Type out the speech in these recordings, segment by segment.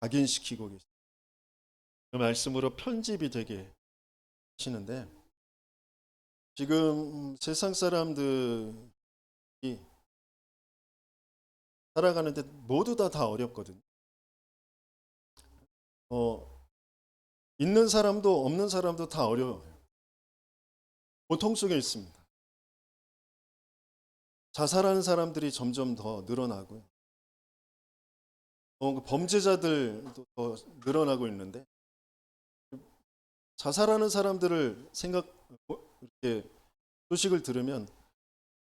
각인시키고 계십니다. 그 말씀으로 편집이 되게 하시는데, 지금 세상 사람들이 살아가는데 모두 다 어렵거든요. 있는 사람도 없는 사람도 다 어려워요. 고통 속에 있습니다. 자살하는 사람들이 점점 더 늘어나고요. 범죄자들도 더 늘어나고 있는데, 자살하는 사람들을 이렇게 소식을 들으면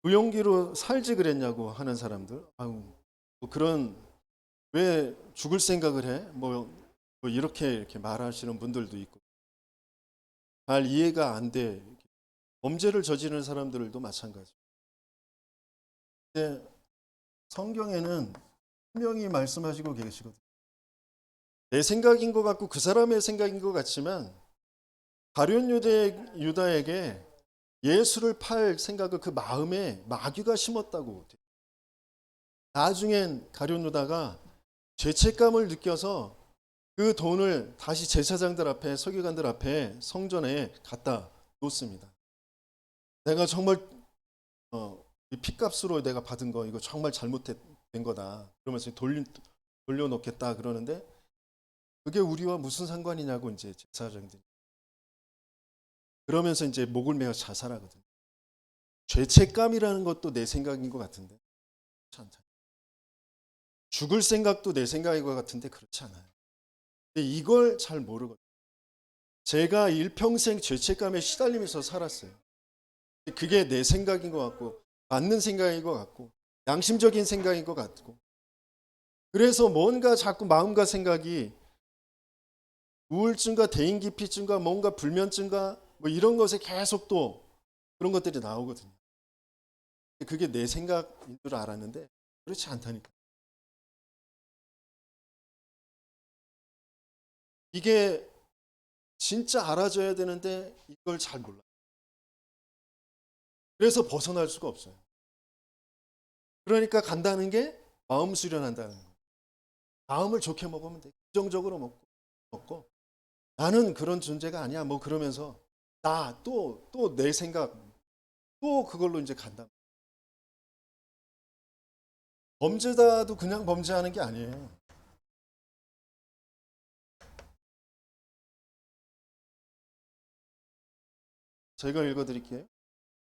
무용기로 살지 그랬냐고 하는 사람들, 그런, 왜 죽을 생각을 해? 이렇게 말하시는 분들도 있고, 잘 이해가 안 돼. 범죄를 저지르는 사람들도 마찬가지. 근데 성경에는 분명히 말씀하시고 계시거든요. 내 생각인 것 같고 그 사람의 생각인 것 같지만, 가룟 유다에게 예수를 팔 생각을 그 마음에 마귀가 심었다고. 나중엔 가룟 유다가 죄책감을 느껴서 그 돈을 다시 제사장들 앞에, 서기관들 앞에 성전에 갖다 놓습니다. 내가 정말 이 핏값으로 내가 받은 거 이거 정말 잘못된 거다. 그러면서 돌려놓겠다 그러는데, 그게 우리와 무슨 상관이냐고 이제 제사장들이 그러면서 이제 목을 메어 자살하거든요. 죄책감이라는 것도 내 생각인 것 같은데 그렇지 않다. 죽을 생각도 내 생각인 것 같은데 그렇지 않아요. 근데 이걸 잘 모르거든요. 제가 일평생 죄책감에 시달리면서 살았어요. 그게 내 생각인 것 같고 맞는 생각인 것 같고 양심적인 생각인 것 같고, 그래서 뭔가 자꾸 마음과 생각이 우울증과 대인기피증과 뭔가 불면증과 이런 것에 계속 또 그런 것들이 나오거든요. 그게 내 생각인 줄 알았는데 그렇지 않다니까. 이게 진짜 알아줘야 되는데 이걸 잘 몰라요. 그래서 벗어날 수가 없어요. 그러니까 간다는 게 마음 수련한다는 거예요. 마음을 좋게 먹으면 돼. 긍정적으로 먹고 나는 그런 존재가 아니야. 그러면서 나 또 내 생각 또 그걸로 이제 간다. 범죄자도 그냥 범죄하는 게 아니에요. 제가 읽어드릴게요.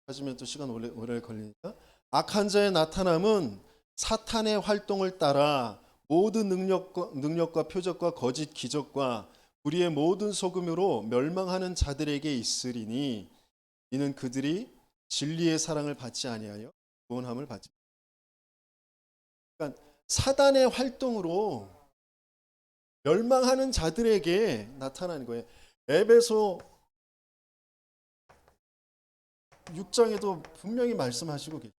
하시면 또 시간 오래 걸리니까. 악한 자의 나타남은 사탄의 활동을 따라 모든 능력과 표적과 거짓 기적과 우리의 모든 속음으로 멸망하는 자들에게 있으리니, 이는 그들이 진리의 사랑을 받지 아니하여 구원함을 받지. 그러니까 사단의 활동으로 멸망하는 자들에게 나타나는 거예요. 에베소 6장에도 분명히 말씀하시고 계세요.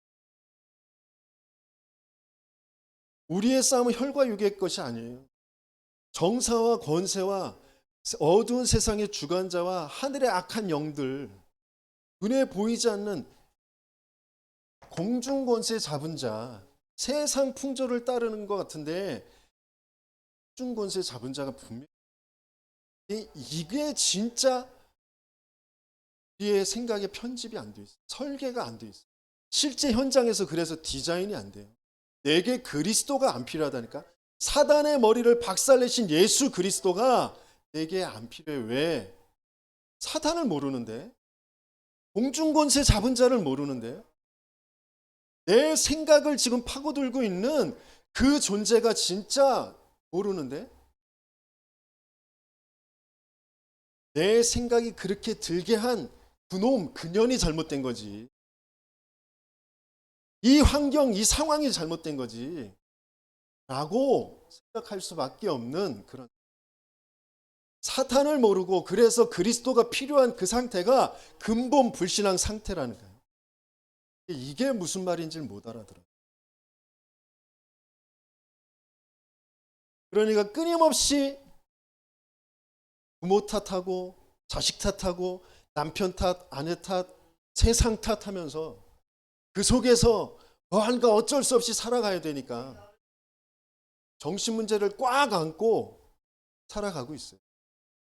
우리의 싸움은 혈과 육의 것이 아니에요. 정사와 권세와 어두운 세상의 주관자와 하늘의 악한 영들, 눈에 보이지 않는 공중 권세 잡은 자, 세상 풍조를 따르는 것 같은데 공중 권세 잡은 자가 분명히, 이게 진짜 우리의 생각에 편집이 안 돼 있어요. 설계가 안 돼 있어요. 실제 현장에서 그래서 디자인이 안 돼요. 내게 그리스도가 안 필요하다니까. 사단의 머리를 박살내신 예수 그리스도가 내게 안 필요해. 왜? 사단을 모르는데, 공중권세 잡은 자를 모르는데, 내 생각을 지금 파고들고 있는 그 존재가 진짜 모르는데, 내 생각이 그렇게 들게 한 그놈, 그년이 잘못된 거지. 이 환경, 이 상황이 잘못된 거지 라고 생각할 수밖에 없는 그런, 사탄을 모르고 그래서 그리스도가 필요한 그 상태가 근본 불신앙 상태라는 거예요. 이게 무슨 말인지 못 알아들어요. 그러니까 끊임없이 부모 탓하고 자식 탓하고 남편 탓, 아내 탓, 세상 탓하면서 그 속에서 뭐한가 어쩔 수 없이 살아가야 되니까 정신 문제를 꽉 안고 살아가고 있어요.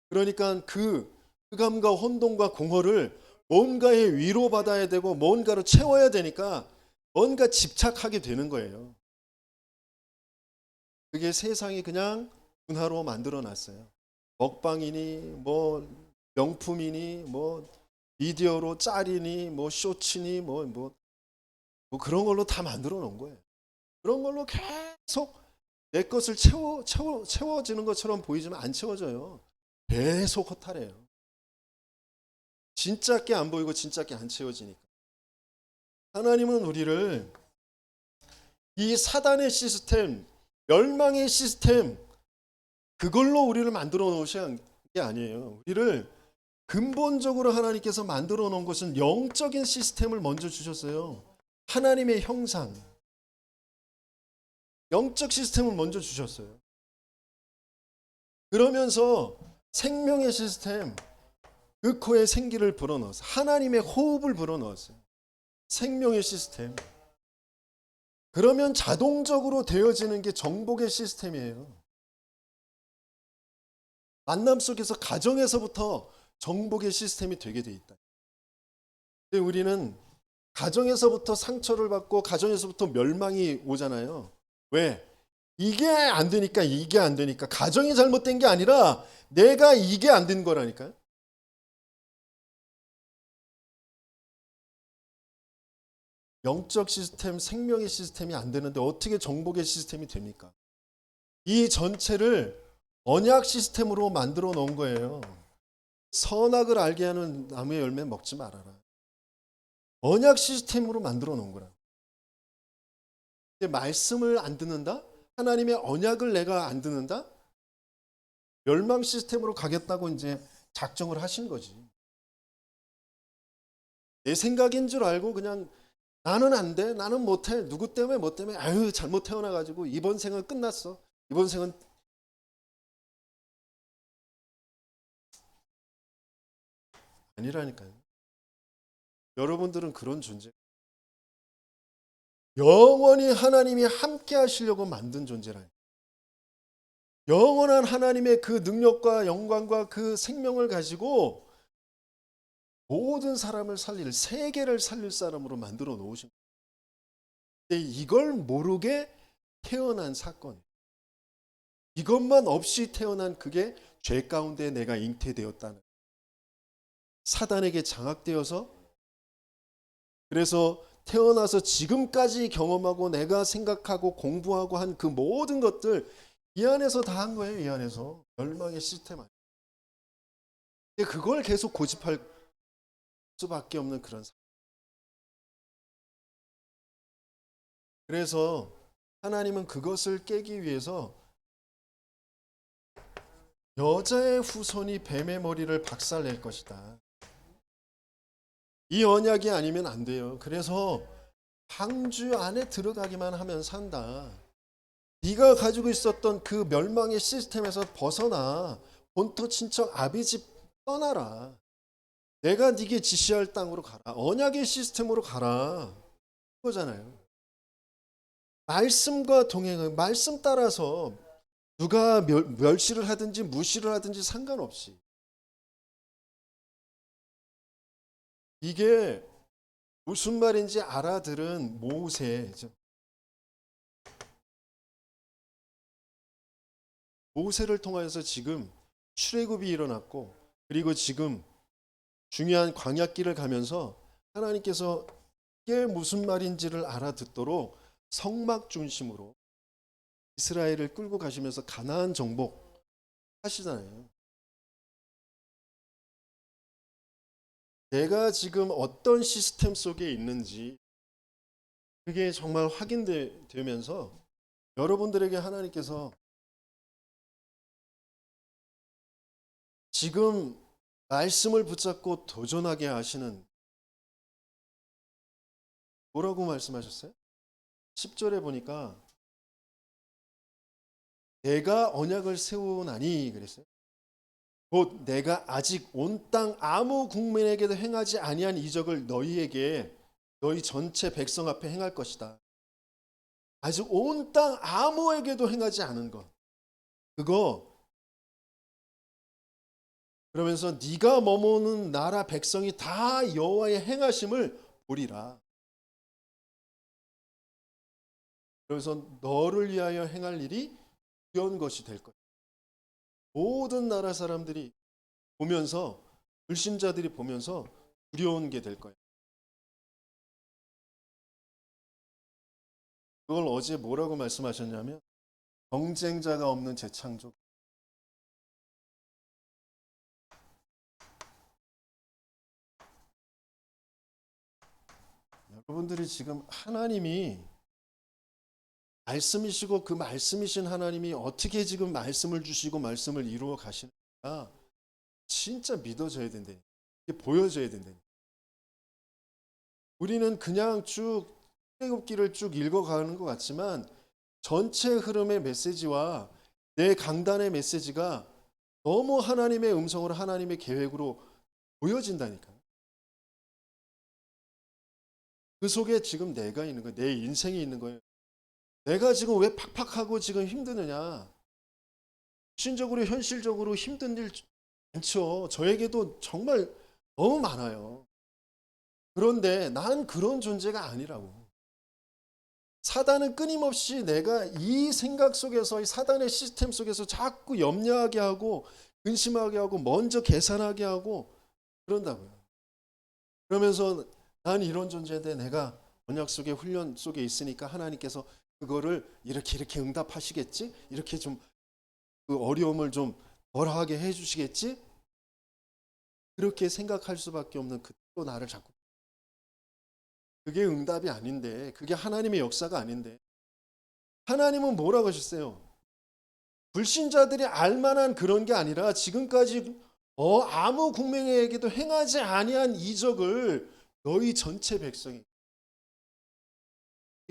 그러니까 그 흑암과 혼돈과 공허를 뭔가에 위로받아야 되고 뭔가로 채워야 되니까 뭔가 집착하게 되는 거예요. 그게 세상이 그냥 분화로 만들어 놨어요. 먹방이니 뭐 명품이니 뭐 미디어로 짤이니 뭐 쇼츠니 뭐 그런 걸로 다 만들어 놓은 거예요. 그런 걸로 계속 내 것을 채워지는 것처럼 보이지만 안 채워져요. 계속 허탈해요. 진짜 게 안 보이고 진짜 게 안 채워지니까. 하나님은 우리를 이 사단의 시스템, 멸망의 시스템, 그걸로 우리를 만들어 놓으신 게 아니에요. 우리를 근본적으로 하나님께서 만들어 놓은 것은 영적인 시스템을 먼저 주셨어요. 하나님의 형상, 영적 시스템을 먼저 주셨어요. 그러면서 생명의 시스템, 그 코에 생기를 불어넣어서 하나님의 호흡을 불어넣었어요. 생명의 시스템. 그러면 자동적으로 되어지는 게 정복의 시스템이에요. 만남 속에서 가정에서부터 정복의 시스템이 되게 돼 있다. 근데 우리는 가정에서부터 상처를 받고 가정에서부터 멸망이 오잖아요. 왜? 이게 안 되니까 이게 안 되니까 가정이 잘못된 게 아니라 내가 이게 안 된 거라니까요. 영적 시스템, 생명의 시스템이 안 되는데 어떻게 정복의 시스템이 됩니까? 이 전체를 언약 시스템으로 만들어 놓은 거예요. 선악을 알게 하는 나무의 열매 먹지 말아라. 언약 시스템으로 만들어 놓은 거라. 근데 말씀을 안 듣는다? 하나님의 언약을 내가 안 듣는다? 멸망 시스템으로 가겠다고 이제 작정을 하신 거지. 내 생각인 줄 알고 그냥 나는 안 돼, 나는 못해, 누구 때문에 뭐 때문에 아유 잘못 태어나가지고 이번 생은 끝났어. 이번 생은 아니라니까요. 여러분들은 그런 존재. 영원히 하나님이 함께 하시려고 만든 존재라니까. 영원한 하나님의 그 능력과 영광과 그 생명을 가지고 모든 사람을 살릴, 세계를 살릴 사람으로 만들어 놓으신 거예요. 근데 이걸 모르게 태어난 사건. 이것만 없이 태어난 그게 죄 가운데 내가 잉태되었다는. 사단에게 장악되어서 그래서 태어나서 지금까지 경험하고 내가 생각하고 공부하고 한 그 모든 것들 이 안에서 다 한 거예요. 이 안에서. 멸망의 시스템 안에. 근데 그걸 계속 고집할 수밖에 없는 그런 상황. 그래서 하나님은 그것을 깨기 위해서 여자의 후손이 뱀의 머리를 박살낼 것이다. 이 언약이 아니면 안 돼요. 그래서 방주 안에 들어가기만 하면 산다. 네가 가지고 있었던 그 멸망의 시스템에서 벗어나. 본토 친척 아비집 떠나라. 내가 네게 지시할 땅으로 가라. 언약의 시스템으로 가라. 그거잖아요. 말씀과 동행은 말씀 따라서 누가 멸시를 하든지 무시를 하든지 상관없이 이게 무슨 말인지 알아들은 모세죠. 모세를 통하여서 지금 출애굽이 일어났고 그리고 지금 중요한 광야길을 가면서 하나님께서 이게 무슨 말인지를 알아듣도록 성막 중심으로 이스라엘을 끌고 가시면서 가나안 정복 하시잖아요. 내가 지금 어떤 시스템 속에 있는지 그게 정말 확인되면서 여러분들에게 하나님께서 지금 말씀을 붙잡고 도전하게 하시는 뭐라고 말씀하셨어요? 10절에 보니까 내가 언약을 세우나니 그랬어요. 곧 내가 아직 온 땅 아무 국민에게도 행하지 아니한 이적을 너희에게 너희 전체 백성 앞에 행할 것이다. 아직 온 땅 아무에게도 행하지 않은 것. 그거 그러면서 네가 머무는 나라 백성이 다 여호와의 행하심을 보리라. 그래서 너를 위하여 행할 일이 두려운 것이 될 것이다. 모든 나라 사람들이 보면서, 불신자들이 보면서 두려운 게 될 거예요. 그걸 어제 뭐라고 말씀하셨냐면 경쟁자가 없는 재창조. 여러분들이 지금 하나님이 말씀이시고 그 말씀이신 하나님이 어떻게 지금 말씀을 주시고 말씀을 이루어 가시는가 진짜 믿어져야 된다니까. 이게 보여져야 된다니까. 우리는 그냥 쭉 출애굽기를 쭉 읽어가는 것 같지만 전체 흐름의 메시지와 내 강단의 메시지가 너무 하나님의 음성으로 하나님의 계획으로 보여진다니까. 그 속에 지금 내가 있는 거예요. 내 인생이 있는 거예요. 내가 지금 왜 팍팍하고 지금 힘드느냐. 신적으로 현실적으로 힘든 일 많죠. 저에게도 정말 너무 많아요. 그런데 난 그런 존재가 아니라고. 사단은 끊임없이 내가 이 생각 속에서, 이 사단의 시스템 속에서 자꾸 염려하게 하고 근심하게 하고 먼저 계산하게 하고 그런다고요. 그러면서 난 이런 존재인데 내가 언약 속에 훈련 속에 있으니까 하나님께서 그거를 이렇게 응답하시겠지? 이렇게 좀 그 어려움을 좀 덜하게 해주시겠지? 그렇게 생각할 수밖에 없는 또 나를 자꾸, 그게 응답이 아닌데, 그게 하나님의 역사가 아닌데, 하나님은 뭐라고 하셨어요? 불신자들이 알만한 그런 게 아니라 지금까지 아무 국민에게도 행하지 아니한 이적을 너희 전체 백성이,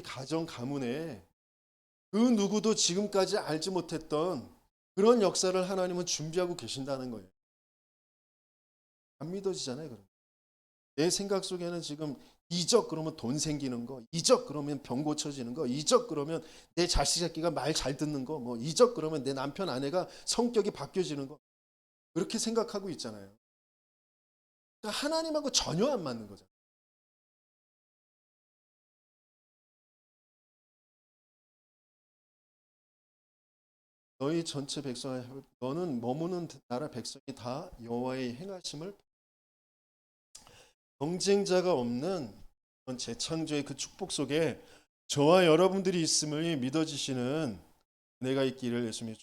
가정 가문에 그 누구도 지금까지 알지 못했던 그런 역사를 하나님은 준비하고 계신다는 거예요. 안 믿어지잖아요. 그럼 내 생각 속에는 지금 이적 그러면 돈 생기는 거, 이적 그러면 병 고쳐지는 거, 이적 그러면 내 자식 새끼가 말 잘 듣는 거, 뭐 이적 그러면 내 남편 아내가 성격이 바뀌어지는 거, 그렇게 생각하고 있잖아요. 그러니까 하나님하고 전혀 안 맞는 거죠. 너희 전체 백성, 너는 머무는 나라 백성이 다 여호와의 행하심을, 경쟁자가 없는 그런 재창조의 그 축복 속에 저와 여러분들이 있음을 믿어지시는 은혜가 있기를 예수님이.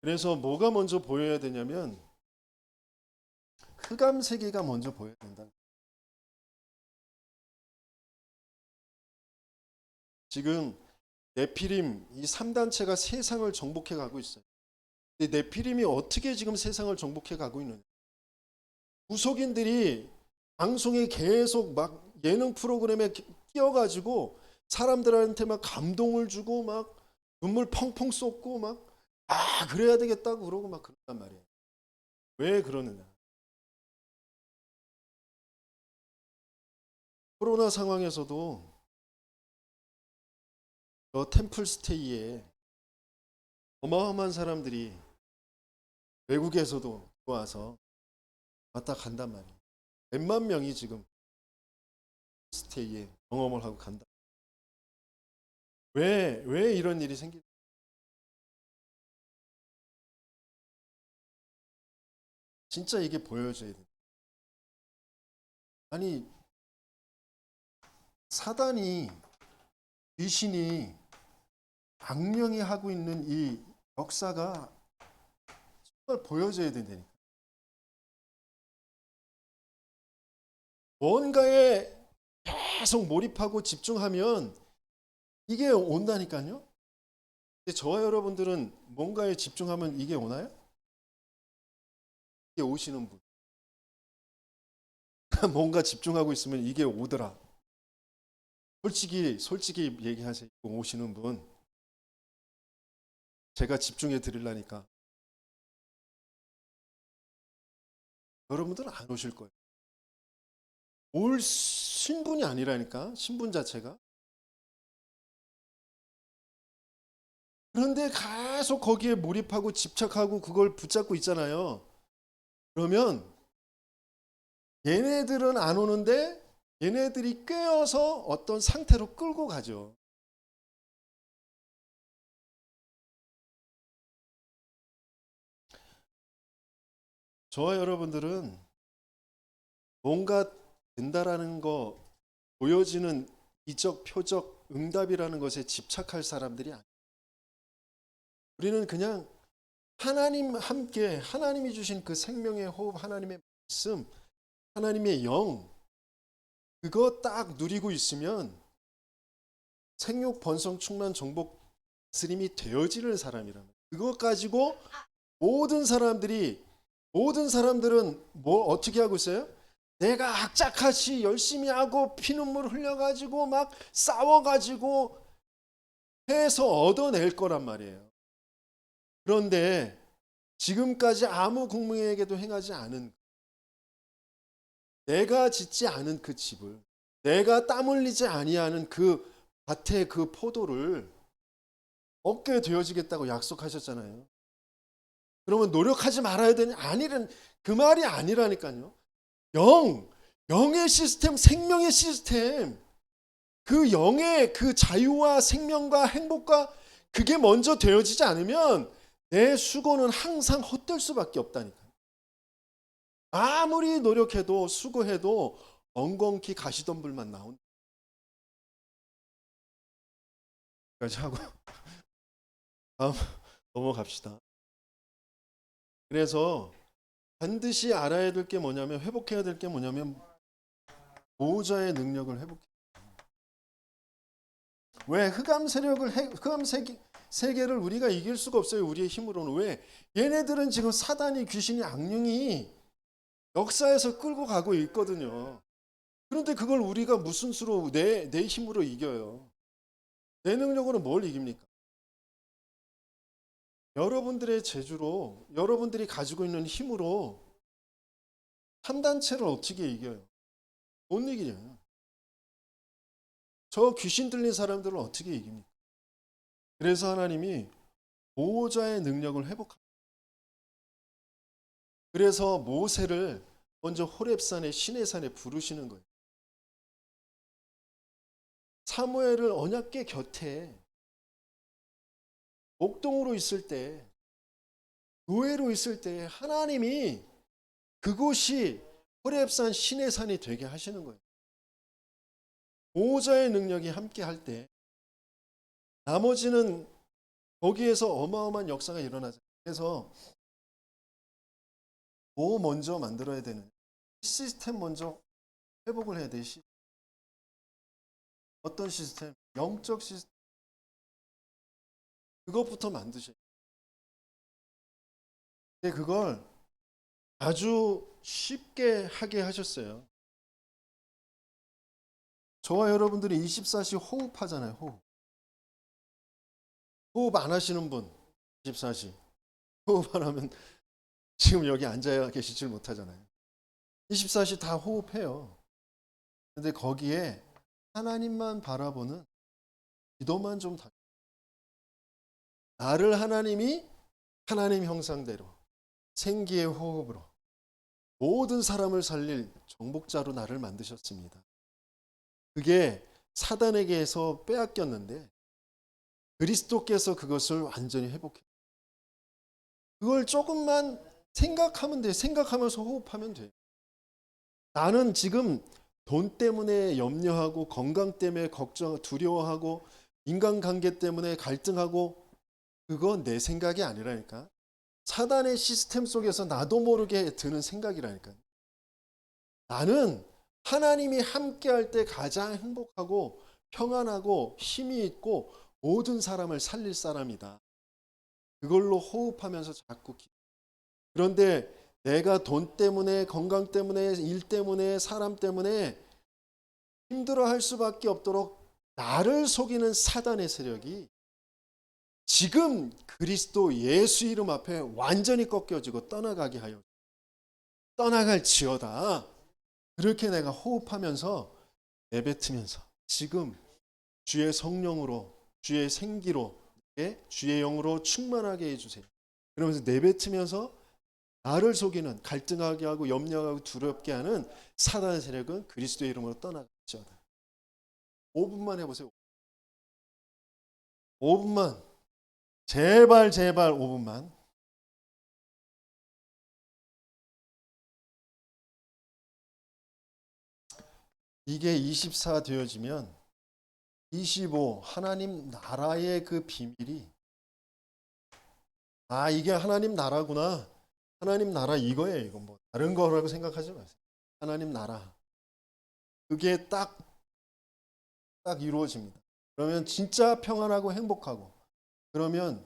그래서 뭐가 먼저 보여야 되냐면 흑암 세계가 먼저 보여야 된다. 지금 네피림 이 3단체가 세상을 정복해 가고 있어요. 근데 네피림이 어떻게 지금 세상을 정복해 가고 있느냐? 무속인들이 방송에 계속 막 예능 프로그램에 끼어가지고 사람들한테 막 감동을 주고 막 눈물 펑펑 쏟고 막 그래야 되겠다고 그러고 막 그런단 말이에요. 왜 그러느냐? 코로나 상황에서도 저 템플 스테이에 어마어마한 사람들이 외국에서도 와서 왔다 간단 말이에요. 몇만 명이 지금 스테이에 경험을 하고 간다. 왜 이런 일이 생기? 진짜 이게 보여져야 돼. 아니 사단이, 귀신이, 악령이 하고 있는 이 역사가 정말 보여져야 된다니까. 뭔가에 계속 몰입하고 집중하면 이게 온다니까요. 근데 저와 여러분들은 뭔가에 집중하면 이게 오나요? 이게 오시는 분. 뭔가 집중하고 있으면 이게 오더라. 솔직히 얘기하세요. 오시는 분. 제가 집중해 드리려니까 여러분들은 안 오실 거예요. 올 신분이 아니라니까. 신분 자체가. 그런데 계속 거기에 몰입하고 집착하고 그걸 붙잡고 있잖아요. 그러면 얘네들은 안 오는데 얘네들이 꿰어서 어떤 상태로 끌고 가죠. 저와 여러분들은 뭔가 된다라는 거, 보여지는 이적, 표적, 응답이라는 것에 집착할 사람들이 아니에요. 우리는 그냥 하나님 함께, 하나님이 주신 그 생명의 호흡, 하나님의 말씀, 하나님의 영, 그거 딱 누리고 있으면 생육, 번성, 충만, 정복, 다스림이 되어지는 사람이라면, 그것 가지고 모든 사람들은 뭐 어떻게 하고 있어요? 내가 악착같이 열심히 하고 피눈물 흘려가지고 막 싸워가지고 해서 얻어낼 거란 말이에요. 그런데 지금까지 아무 국민에게도 행하지 않은, 내가 짓지 않은 그 집을, 내가 땀 흘리지 아니하는 그 밭의 그 포도를 얻게 되어지겠다고 약속하셨잖아요. 그러면 노력하지 말아야 되냐? 아니란, 그 말이 아니라니까요. 영의 시스템, 생명의 시스템, 그 영의 그 자유와 생명과 행복과 그게 먼저 되어지지 않으면 내 수고는 항상 헛될 수밖에 없다니까. 아무리 노력해도 수고해도 엉겅퀴 가시덤불만 나온다. 까지 하고 다음 넘어갑시다. 그래서 반드시 알아야 될 게 뭐냐면, 회복해야 될 게 뭐냐면 보호자의 능력을 회복해. 왜 흑암 세계를 우리가 이길 수가 없어요. 우리의 힘으로는. 왜? 얘네들은 지금 사단이, 귀신이, 악령이 역사에서 끌고 가고 있거든요. 그런데 그걸 우리가 무슨 수로 내 힘으로 이겨요? 내 능력으로 뭘 이깁니까? 여러분들의 재주로, 여러분들이 가지고 있는 힘으로 한 단체를 어떻게 이겨요? 못 이기냐? 저 귀신 들린 사람들을 어떻게 이깁니까? 그래서 하나님이 보호자의 능력을 회복합니다. 그래서 모세를 먼저 호렙산에, 시내산에 부르시는 거예요. 사무엘을 언약궤 곁에 목동으로 있을 때, 교회로 있을 때 하나님이 그곳이 호렙산, 시내산이 되게 하시는 거예요. 보호자의 능력이 함께 할 때 나머지는 거기에서 어마어마한 역사가 일어나죠. 그래서 뭐 먼저 만들어야 되는, 시스템 먼저 회복을 해야 돼. 어떤 시스템? 영적 시스템. 그것부터 만드셔야 돼요. 근데 그걸 아주 쉽게 하게 하셨어요. 저와 여러분들이 24시 호흡하잖아요. 호흡 안 하시는 분, 24시 호흡 안 하면 지금 여기 앉아 계시질 못하잖아요. 24시 다 호흡해요. 근데 거기에 하나님만 바라보는 기도만 좀 다. 나를 하나님이 하나님 형상대로 생기의 호흡으로 모든 사람을 살릴 정복자로 나를 만드셨습니다. 그게 사단에게서 빼앗겼는데 그리스도께서 그것을 완전히 회복해. 그걸 조금만 생각하면 돼. 생각하면서 호흡하면 돼. 나는 지금 돈 때문에 염려하고, 건강 때문에 걱정, 두려워하고, 인간관계 때문에 갈등하고, 그건 내 생각이 아니라니까. 사단의 시스템 속에서 나도 모르게 드는 생각이라니까. 나는 하나님이 함께할 때 가장 행복하고 평안하고 힘이 있고 모든 사람을 살릴 사람이다. 그걸로 호흡하면서 자꾸. 그런데 내가 돈 때문에, 건강 때문에, 일 때문에, 사람 때문에 힘들어할 수밖에 없도록 나를 속이는 사단의 세력이 지금 그리스도 예수 이름 앞에 완전히 꺾여지고 떠나가게 하여 떠나갈지어다. 그렇게 내가 호흡하면서 내뱉으면서 지금 주의 성령으로, 주의 생기로 주의 영으로 충만하게 해주세요. 그러면서 내뱉으면서 나를 속이는, 갈등하게 하고 염려하고 두렵게 하는 사단의 세력은 그리스도의 이름으로 떠나갈지어다. 5분만 해보세요. 5분만. 제발 5분만. 이게 24 되어지면 25 하나님 나라의 그 비밀이, 이게 하나님 나라구나. 하나님 나라 이거예요. 이건 뭐 다른 거라고 생각하지 마세요. 하나님 나라. 그게 딱 이루어집니다. 그러면 진짜 평안하고 행복하고, 그러면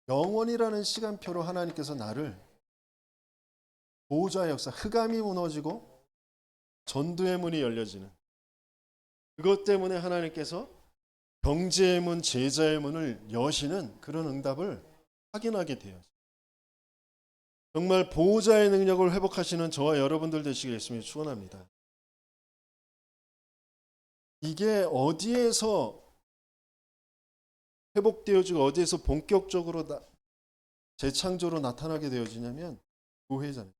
영원이라는 시간표로 하나님께서 나를 보호자의 역사, 흑암이 무너지고 전도의 문이 열려지는, 그것 때문에 하나님께서 경제의 문, 제자의 문을 여시는 그런 응답을 확인하게 돼요. 정말 보호자의 능력을 회복하시는 저와 여러분들 되시길 예수님이 축원합니다. 이게 어디에서 회복되어지고 어디에서 본격적으로 재창조로 나타나게 되어지냐면 교회잖아요.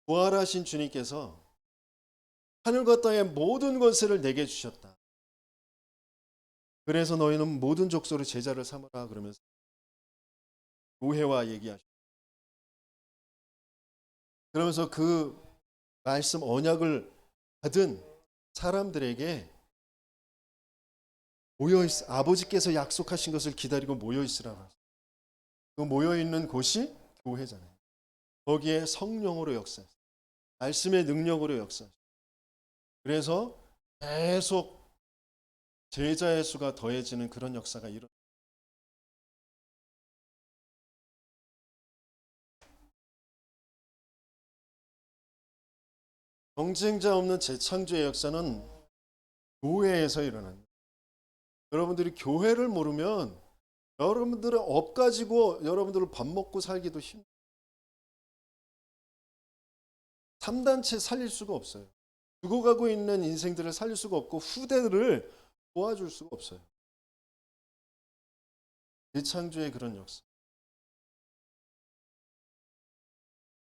부활하신 주님께서 하늘과 땅의 모든 권세를 내게 주셨다. 그래서 너희는 모든 족속으로 제자를 삼으라 그러면서 교회와 얘기하셨다. 그러면서 그 말씀 언약을 받은 사람들에게 모여있어, 아버지께서 약속하신 것을 기다리고 모여있으라고. 그 모여있는 곳이 교회잖아요. 거기에 성령으로 역사했어요. 말씀의 능력으로 역사했어요. 그래서 계속 제자의 수가 더해지는 그런 역사가 일어나요. 경쟁자 없는 재창조의 역사는 교회에서 일어납니다. 여러분들이 교회를 모르면 여러분들의 업 가지고 여러분들을 밥 먹고 살기도 힘들어요. 3단체 살릴 수가 없어요. 죽어가고 있는 인생들을 살릴 수가 없고 후대들을 도와줄 수가 없어요. 재창조의 그런 역사.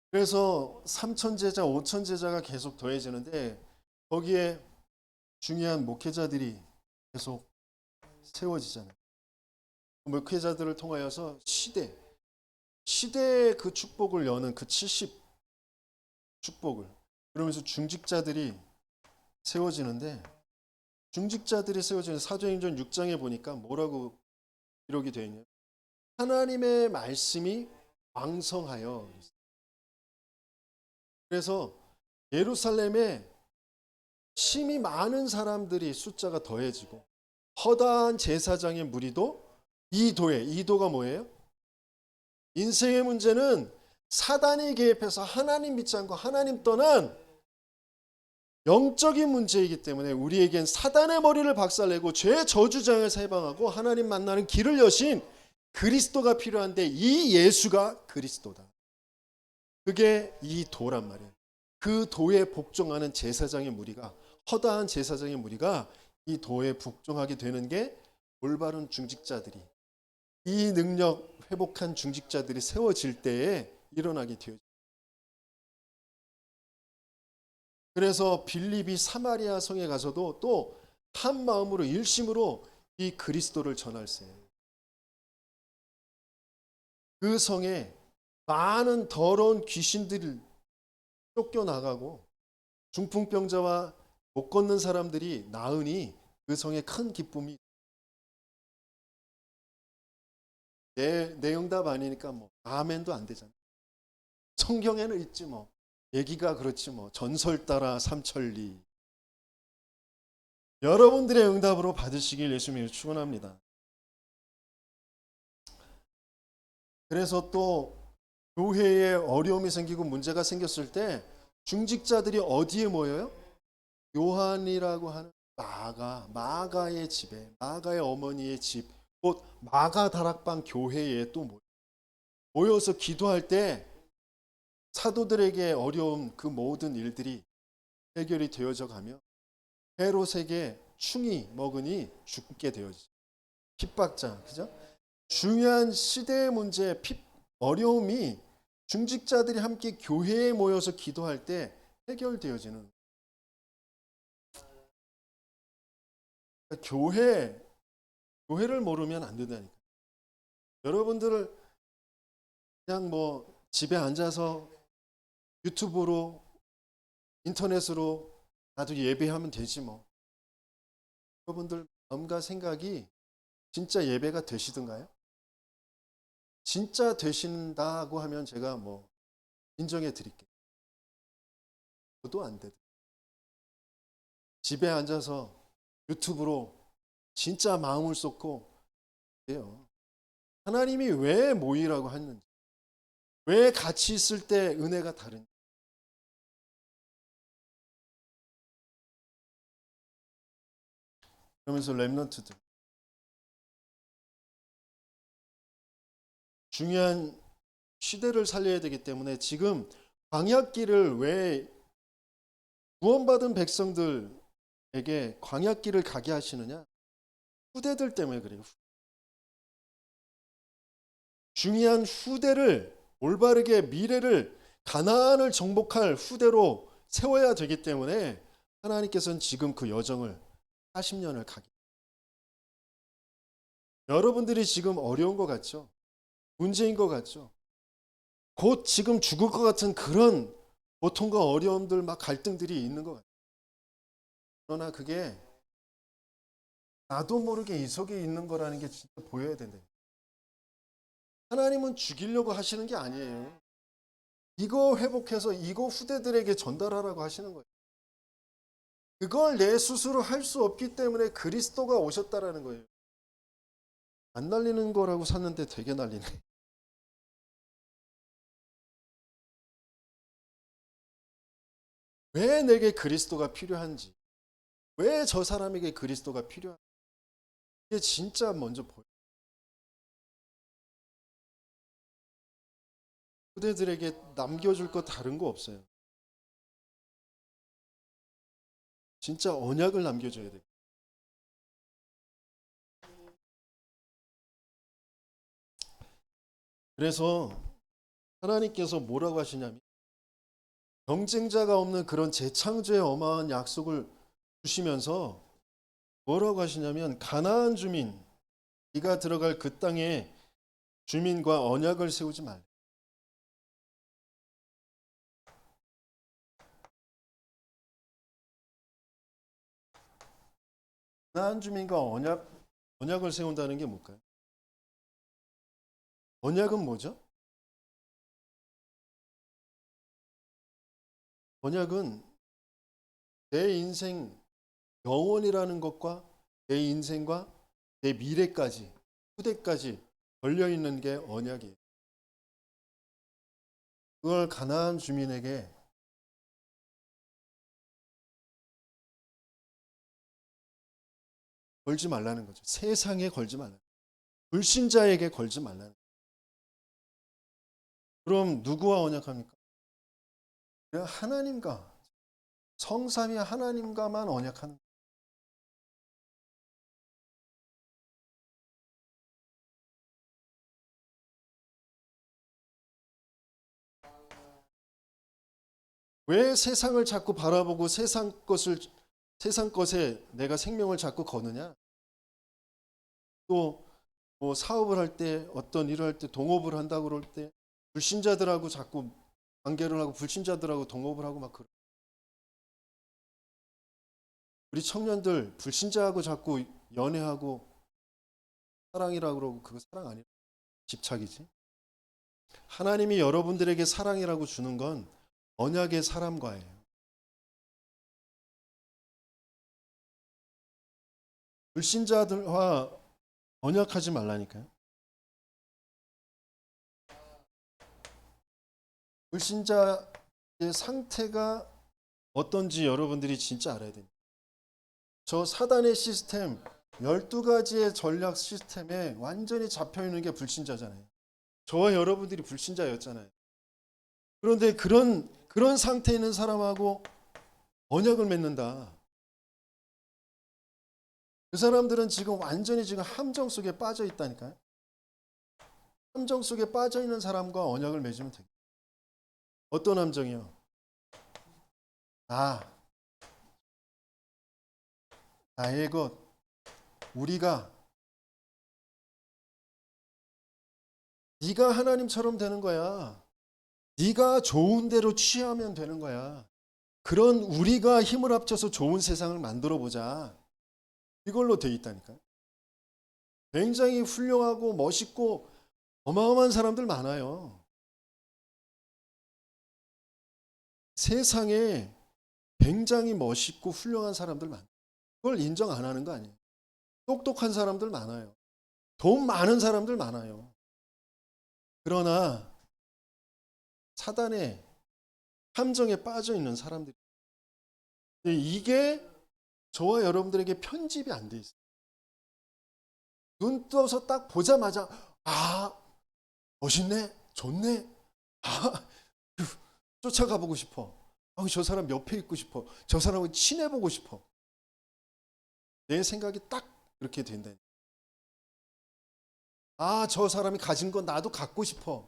그래서 3천 제자, 5천 제자가 계속 더해지는데 거기에 중요한 목회자들이 계속 세워지잖아요. 목회자들을 통하여서 시대의 그 축복을 여는 그 70 축복을, 그러면서 중직자들이 세워지는데, 중직자들이 세워지는 사도행전 6장에 보니까 뭐라고 기록이 되어 있냐면 하나님의 말씀이 왕성하여, 그래서 예루살렘에 심히 많은 사람들이 숫자가 더해지고 허다한 제사장의 무리도 이도가 뭐예요? 인생의 문제는 사단이 개입해서 하나님 믿지 않고 하나님 떠난 영적인 문제이기 때문에 우리에겐 사단의 머리를 박살내고 죄 저주장에서 해방하고 하나님 만나는 길을 여신 그리스도가 필요한데, 이 예수가 그리스도다. 그게 이 도란 말이에요. 그 도에 복종하는 제사장의 무리가, 허다한 제사장의 무리가 이 도에 복종하게 되는 게 올바른 중직자들이, 이 능력 회복한 중직자들이 세워질 때에 일어나게 되어집니다. 그래서 빌립이 사마리아 성에 가서도 또 한 마음으로 일심으로 이 그리스도를 전할세. 그 성에 많은 더러운 귀신들이 쫓겨나가고 중풍병자와 못 걷는 사람들이 나으니 그 성에 큰 기쁨이. 내 응답 아니니까 뭐 아멘도 안 되잖아. 성경에는 있지 뭐. 얘기가 그렇지 뭐. 전설 따라 삼천리. 여러분들의 응답으로 받으시길 예수님이 축원합니다. 그래서 또 교회에 어려움이 생기고 문제가 생겼을 때 중직자들이 어디에 모여요? 요한이라고 하는 마가의 집에, 마가의 어머니의 집, 곧 마가 다락방 교회에 또 모여서 기도할 때 사도들에게 어려운 그 모든 일들이 해결이 되어져 가며 헤롯에게 충이 먹으니 죽게 되어지. 핍박자, 그죠? 중요한 시대의 문제, 어려움이 중직자들이 함께 교회에 모여서 기도할 때 해결되어지는. 교회를 모르면 안 된다니까. 여러분들을 그냥 뭐 집에 앉아서 유튜브로 인터넷으로 나도 예배하면 되지 뭐. 여러분들 마음과 생각이 진짜 예배가 되시던가요? 진짜 되신다고 하면 제가 뭐 인정해 드릴게요. 저도 안 돼. 집에 앉아서 유튜브로 진짜 마음을 쏟고 해요. 하나님이 왜 모이라고 했는지, 왜 같이 있을 때 은혜가 다른지. 그러면서 렘넌트들 중요한 시대를 살려야 되기 때문에 지금 광야길을 왜 구원받은 백성들에게 광야길을 가게 하시느냐? 후대들 때문에 그래요. 중요한 후대를 올바르게 미래를 가나안을 정복할 후대로 세워야 되기 때문에 하나님께서는 지금 그 여정을 40년을 가게. 여러분들이 지금 어려운 것 같죠? 문제인 것 같죠? 곧 지금 죽을 것 같은 그런 고통과 어려움들 막 갈등들이 있는 것 같아요. 그러나 그게 나도 모르게 이 속에 있는 거라는 게 진짜 보여야 된다. 하나님은 죽이려고 하시는 게 아니에요. 이거 회복해서 이거 후대들에게 전달하라고 하시는 거예요. 그걸 내 스스로 할 수 없기 때문에 그리스도가 오셨다라는 거예요. 안 날리는 거라고 샀는데 되게 날리네. 왜 내게 그리스도가 필요한지, 왜 저 사람에게 그리스도가 필요한지, 이게 진짜 먼저 보여요. 후대들에게 남겨줄 거 다른 거 없어요. 진짜 언약을 남겨줘야 돼요. 그래서 하나님께서 뭐라고 하시냐면 경쟁자가 없는 그런 재창조의 어마어마한 약속을 주시면서 뭐라고 하시냐면 가나안 주민, 네가 들어갈 그 땅에 주민과 언약을 세우지 말라. 가나안 주민과 언약을 세운다는 게 뭘까요? 언약은 뭐죠? 언약은 내 인생 영원이라는 것과 내 인생과 내 미래까지 후대까지 걸려 있는 게 언약이에요. 그걸 가나안 주민에게 걸지 말라는 거죠. 세상에 걸지 말라. 불신자에게 걸지 말라는 거죠. 그럼 누구와 언약합니까? 하나님과 성삼위 하나님과만 언약하는 거예요. 왜 세상을 자꾸 바라보고 세상 것에 내가 생명을 자꾸 거느냐? 또 뭐 사업을 할 때 어떤 일을 할 때 동업을 한다고 그럴 때 불신자들하고 자꾸 관계를 하고 불신자들하고 동업을 하고 막 그래. 우리 청년들 불신자하고 자꾸 연애하고 사랑이라고 그러고 그거 사랑 아니야. 집착이지. 하나님이 여러분들에게 사랑이라고 주는 건 언약의 사람과예요. 불신자들과 언약하지 말라니까요. 불신자의 상태가 어떤지 여러분들이 진짜 알아야 됩니다. 저 사단의 시스템, 12가지의 전략 시스템에 완전히 잡혀있는 게 불신자잖아요. 저와 여러분들이 불신자였잖아요. 그런데 그런 상태에 있는 사람하고 언약을 맺는다. 그 사람들은 지금 완전히 지금 함정 속에 빠져 있다니까요. 함정 속에 빠져 있는 사람과 언약을 맺으면 됩니다. 어떤 함정이요? 나의 것, 우리가, 네가 하나님처럼 되는 거야. 네가 좋은 대로 취하면 되는 거야. 그런 우리가 힘을 합쳐서 좋은 세상을 만들어 보자. 이걸로 돼 있다니까요. 굉장히 훌륭하고 멋있고 어마어마한 사람들 많아요. 세상에 굉장히 멋있고 훌륭한 사람들 많아요. 그걸 인정 안 하는 거 아니에요. 똑똑한 사람들 많아요. 돈 많은 사람들 많아요. 그러나 사단의 함정에 빠져 있는 사람들이, 이게 저와 여러분들에게 편집이 안 돼 있어요. 눈 떠서 딱 보자마자 멋있네, 좋네, 쫓아가 보고 싶어. 저 사람 옆에 있고 싶어. 저 사람을 친해 보고 싶어. 내 생각이 딱 그렇게 된다. 저 사람이 가진 건 나도 갖고 싶어.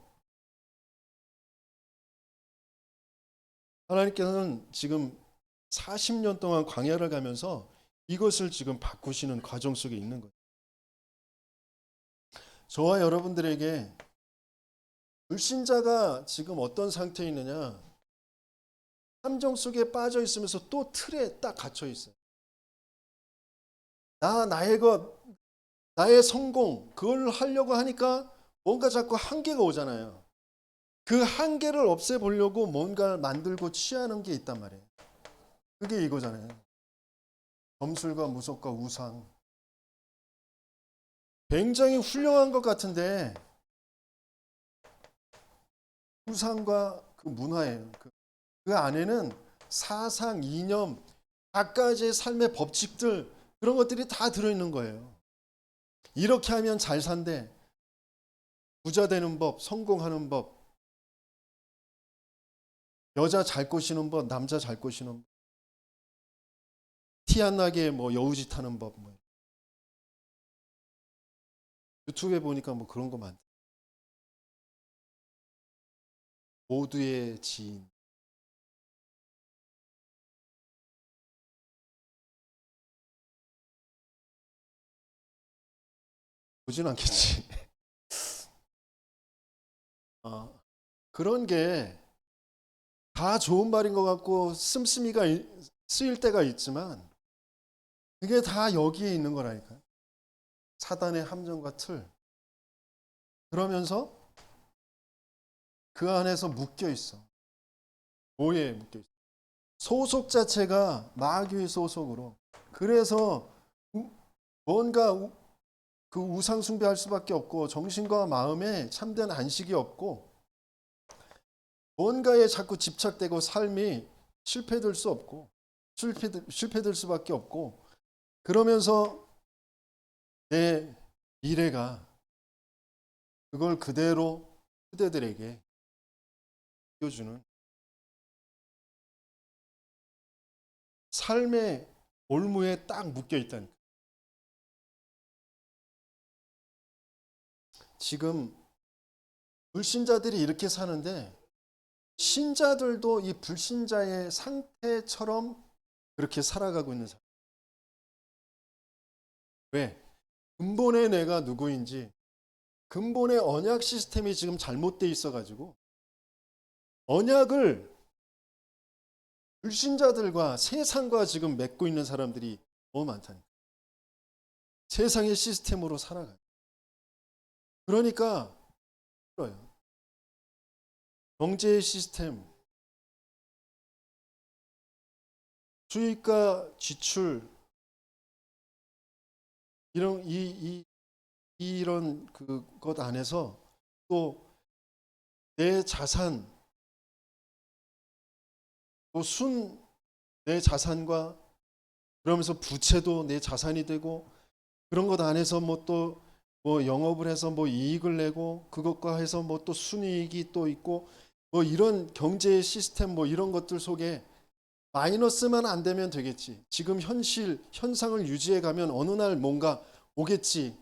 하나님께서는 지금 40년 동안 광야를 가면서 이것을 지금 바꾸시는 과정 속에 있는 거예요. 저와 여러분들에게 불신자가 지금 어떤 상태에 있느냐? 함정 속에 빠져 있으면서 또 틀에 딱 갇혀 있어요. 나의 것, 나의 성공, 그걸 하려고 하니까 뭔가 자꾸 한계가 오잖아요. 그 한계를 없애보려고 뭔가를 만들고 취하는 게 있단 말이에요. 그게 이거잖아요. 점술과 무속과 우상. 굉장히 훌륭한 것 같은데 우상과 그 문화예요. 그 안에는 사상, 이념, 각가지의 삶의 법칙들, 그런 것들이 다 들어있는 거예요. 이렇게 하면 잘 산대. 부자 되는 법, 성공하는 법, 여자 잘 꼬시는 법, 남자 잘 꼬시는 법, 티 안 나게 여우짓 하는 법. 유튜브에 보니까 그런 거 많다. 모두의 지인. 보진 않겠지. 그런 게 다 좋은 말인 것 같고 씀씀이가 쓰일 때가 있지만 그게 다 여기에 있는 거라니까요. 사단의 함정과 틀. 그러면서 그 안에서 묶여 있어. 뭐에 묶여 있어? 소속 자체가 마귀의 소속으로. 그래서 뭔가 그 우상 숭배할 수밖에 없고 정신과 마음에 참된 안식이 없고 뭔가에 자꾸 집착되고 삶이 실패될 수 없고 실패될 수밖에 없고 그러면서 내 미래가 그걸 그대로 그대들에게 보여주는 삶의 올무에 딱 묶여 있다니까. 지금 불신자들이 이렇게 사는데 신자들도 이 불신자의 상태처럼 그렇게 살아가고 있는 사람. 왜? 근본의 내가 누구인지, 근본의 언약 시스템이 지금 잘못되어 있어가지고 언약을 불신자들과 세상과 지금 맺고 있는 사람들이 너무 많다니까. 세상의 시스템으로 살아가요. 그러니까 힘들어요. 경제의 시스템, 수익과 지출 이런 그것 안에서 또 내 자산, 또 내 자산과 그러면서 부채도 내 자산이 되고 그런 것 안에서 또 영업을 해서 이익을 내고 그것과 해서 또 순이익이 또 있고 이런 경제 시스템 이런 것들 속에 마이너스만 안 되면 되겠지. 지금 현상을 유지해 가면 어느 날 뭔가 오겠지.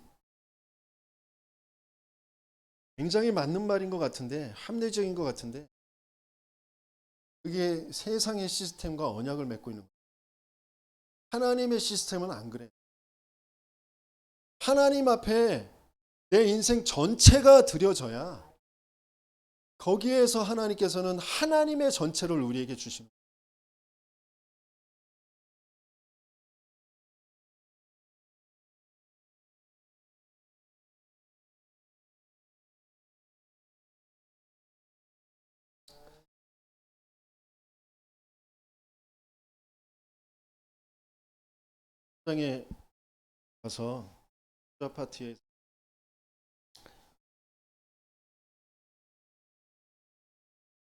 굉장히 맞는 말인 것 같은데, 합리적인 것 같은데, 그게 세상의 시스템과 언약을 맺고 있는 거예요. 하나님의 시스템은 안 그래. 하나님 앞에 내 인생 전체가 드려져야 거기에서 하나님께서는 하나님의 전체를 우리에게 주십니다. 장에 가서 투자 파티에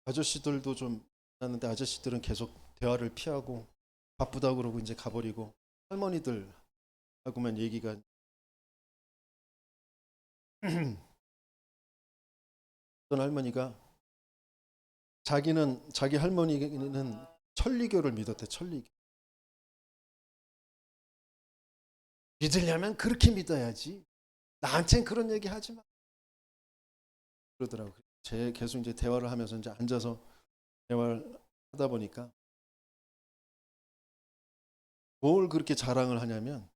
아저씨들도 좀 만났는데 아저씨들은 계속 대화를 피하고 바쁘다고 그러고 이제 가버리고 할머니들하고만 얘기가 어떤 할머니가 자기 할머니는 천리교를 믿었대. 천리교. 믿으려면 그렇게 믿어야지. 나한텐 그런 얘기 하지 마. 그러더라고요. 제 계속 이제 대화를 하면서 이제 앉아서 대화를 하다 보니까 뭘 그렇게 자랑을 하냐면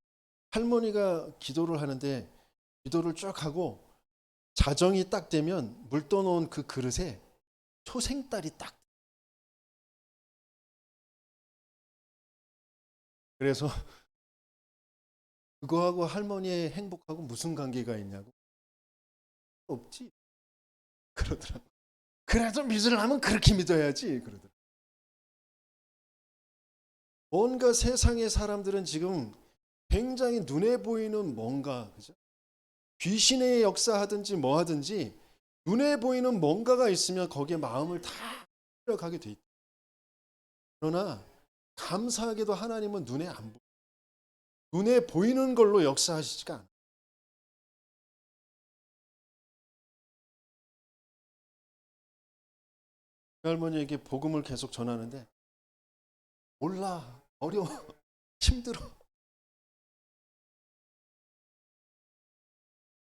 할머니가 기도를 하는데 기도를 쭉 하고 자정이 딱 되면 물 떠놓은 그 그릇에 초생딸이 딱. 그래서 그거하고 할머니의 행복하고 무슨 관계가 있냐고. 없지. 그러더라고. 그래도 믿으려면 그렇게 믿어야지. 그러더라고. 뭔가 세상의 사람들은 지금 굉장히 눈에 보이는 뭔가, 그죠? 귀신의 역사하든지 뭐 하든지 눈에 보이는 뭔가가 있으면 거기에 마음을 다 끌어가게 돼 있다. 그러나 감사하게도 하나님은 눈에 안 보여. 눈에 보이는 걸로 역사하시지가 않아. 그 할머니에게 복음을 계속 전하는데 몰라, 어려워, 힘들어.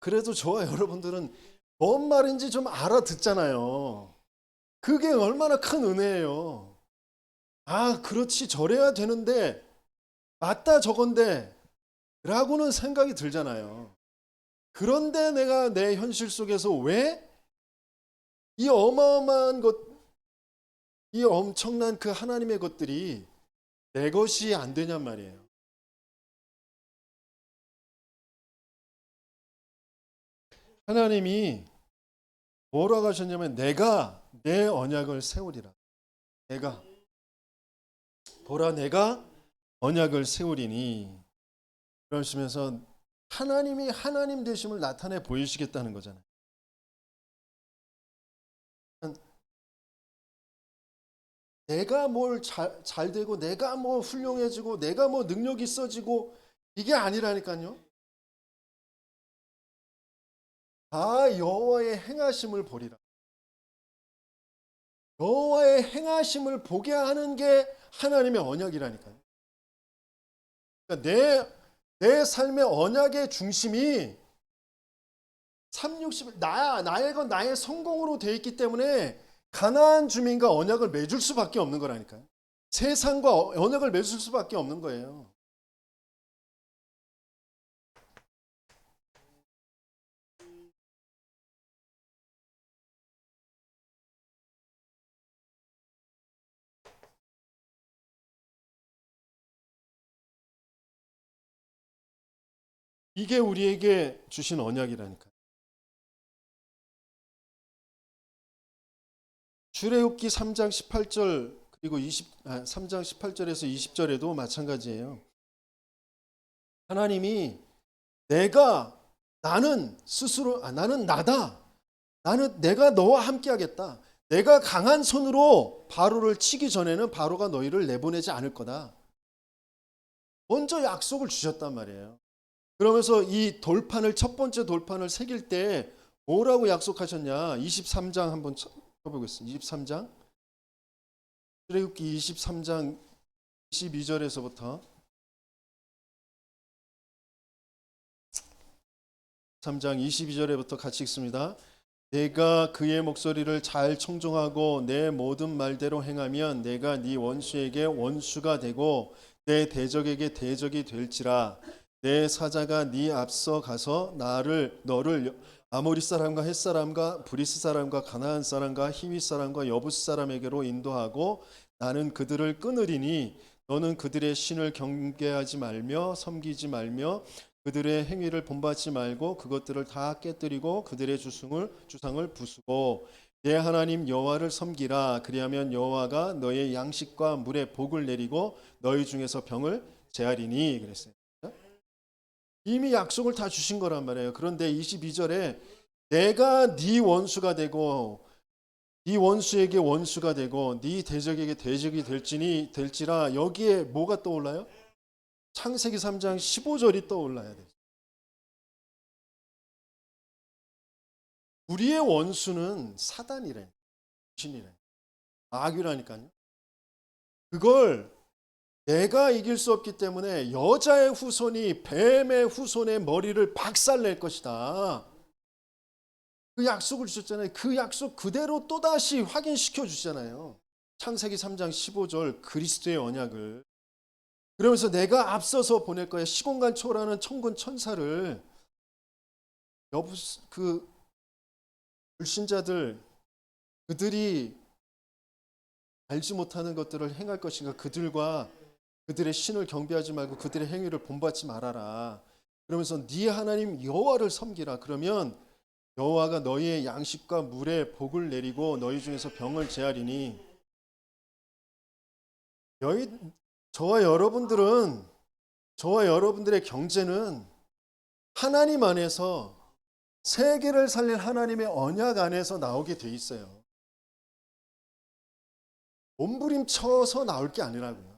그래도 저와 여러분들은 뭔 말인지 좀 알아듣잖아요. 그게 얼마나 큰 은혜예요. 아, 그렇지, 저래야 되는데, 맞다, 저건데, 라고는 생각이 들잖아요. 그런데 내가 내 현실 속에서 왜 이 어마어마한 것, 이 엄청난 그 하나님의 것들이 내 것이 안 되냔 말이에요. 하나님이 뭐라고 하셨냐면 내가 내 언약을 세우리라. 내가 보라, 내가 언약을 세우리니. 그러시면서 하나님이 하나님 되심을 나타내 보이시겠다는 거잖아요. 내가 뭘 잘 되고 내가 뭐 훌륭해지고 내가 뭐 능력이 있어지고 이게 아니라니까요. 다 여호와의 행하심을 보리라. 여호와의 행하심을 보게 하는 게 하나님의 언약이라니까요. 그러니까 내 삶의 언약의 중심이 360일 나의 건 나의 성공으로 돼 있기 때문에 가나안 주민과 언약을 맺을 수밖에 없는 거라니까요. 세상과 언약을 맺을 수밖에 없는 거예요. 이게 우리에게 주신 언약이라니까요. 출애굽기 3장 18절 그리고 3장 18절에서 20절에도 마찬가지예요. 하나님이 나는 스스로 나는 나다. 내가 너와 함께 하겠다. 내가 강한 손으로 바로를 치기 전에는 바로가 너희를 내보내지 않을 거다. 먼저 약속을 주셨단 말이에요. 그러면서 이 첫 번째 돌판을 새길 때 뭐라고 약속하셨냐? 23장 한번 쳐보겠습니다. 23장. 출애굽기 23장 22절에서부터 3장 22절에부터 같이 읽습니다. 내가 그의 목소리를 잘 청종하고 내 모든 말대로 행하면 내가 네 원수에게 원수가 되고 내 대적에게 대적이 될지라. 내 사자가 네 앞서 가서 너를 아모리 사람과 헷 사람과 브리스 사람과 가나안 사람과 히윗 사람과 여부스 사람에게로 인도하고 나는 그들을 끊으리니 너는 그들의 신을 경배하지 말며 섬기지 말며 그들의 행위를 본받지 말고 그것들을 다 깨뜨리고 그들의 주상을 부수고 내 하나님 여호와를 섬기라. 그리하면 여호와가 너의 양식과 물에 복을 내리고 너희 중에서 병을 제하리니 그랬어요. 이미 약속을 다 주신 거란 말이에요. 그런데 22절에 내가 네 원수가 되고 네 원수에게 원수가 되고 네 대적에게 대적이 될지라. 여기에 뭐가 떠올라요? 창세기 3장 15절이 떠올라야 돼요. 우리의 원수는 사단이래, 신이래, 마귀라니까요. 그걸 내가 이길 수 없기 때문에 여자의 후손이 뱀의 후손의 머리를 박살낼 것이다. 그 약속을 주셨잖아요. 그 약속 그대로 또다시 확인시켜 주잖아요. 창세기 3장 15절 그리스도의 언약을. 그러면서 내가 앞서서 보낼 거야. 시공간 초월하는 천군 천사를. 그 불신자들, 그들이 알지 못하는 것들을 행할 것인가. 그들과 그들의 신을 경배하지 말고 그들의 행위를 본받지 말아라. 그러면서 네 하나님 여호와를 섬기라. 그러면 여호와가 너희의 양식과 물에 복을 내리고 너희 중에서 병을 제하리니. 저와 여러분들의 경제는 하나님 안에서 세계를 살릴 하나님의 언약 안에서 나오게 돼 있어요. 몸부림쳐서 나올 게 아니라고요.